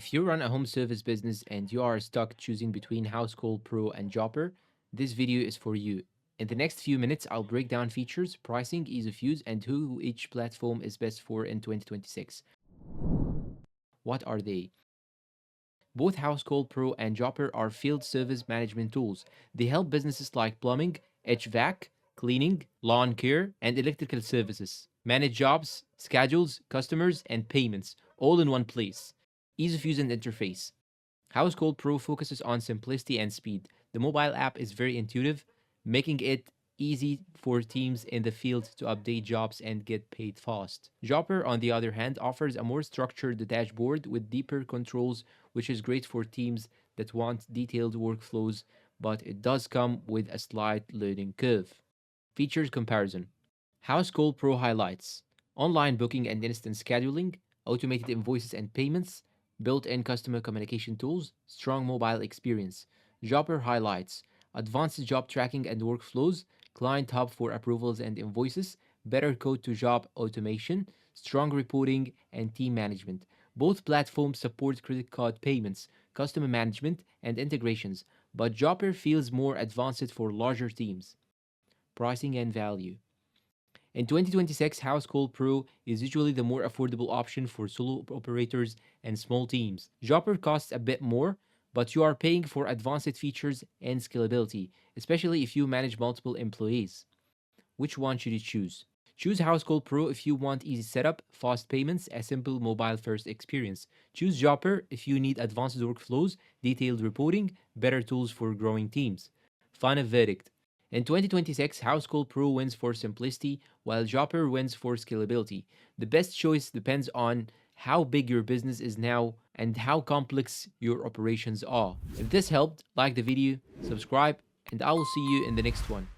If you run a home service business and you are stuck choosing between Housecall Pro and Jopper, this video is for you. In the next few minutes, I'll break down features, pricing, ease of use, and who each platform is best for in 2026. What are they? Both Housecall Pro and Jopper are field service management tools. They help businesses like plumbing, HVAC, cleaning, lawn care, and electrical services manage jobs, schedules, customers, and payments all in one place. Ease of use and interface. Housecall Pro focuses on simplicity and speed. The mobile app is very intuitive, making it easy for teams in the field to update jobs and get paid fast. Jopper, on the other hand, offers a more structured dashboard with deeper controls, which is great for teams that want detailed workflows, but it does come with a slight learning curve. Features comparison. Housecall Pro highlights online booking and instant scheduling, automated invoices and payments, built in customer communication tools, strong mobile experience. Jobber highlights advanced job tracking and workflows, client hub for approvals and invoices, better code to job automation, strong reporting, and team management. Both platforms support credit card payments, customer management, and integrations, but Jobber feels more advanced for larger teams. Pricing and value. In 2026, Housecall Pro is usually the more affordable option for solo operators and small teams. Jopper costs a bit more, but you are paying for advanced features and scalability, especially if you manage multiple employees. Which one should you choose? Choose Housecall Pro if you want easy setup, fast payments, a simple mobile first experience. Choose Jopper if you need advanced workflows, detailed reporting, better tools for growing teams. Final verdict. In 2026, Housecall Pro wins for simplicity, while Jopper wins for scalability. The best choice depends on how big your business is now and how complex your operations are. If this helped, like the video, subscribe, and I will see you in the next one.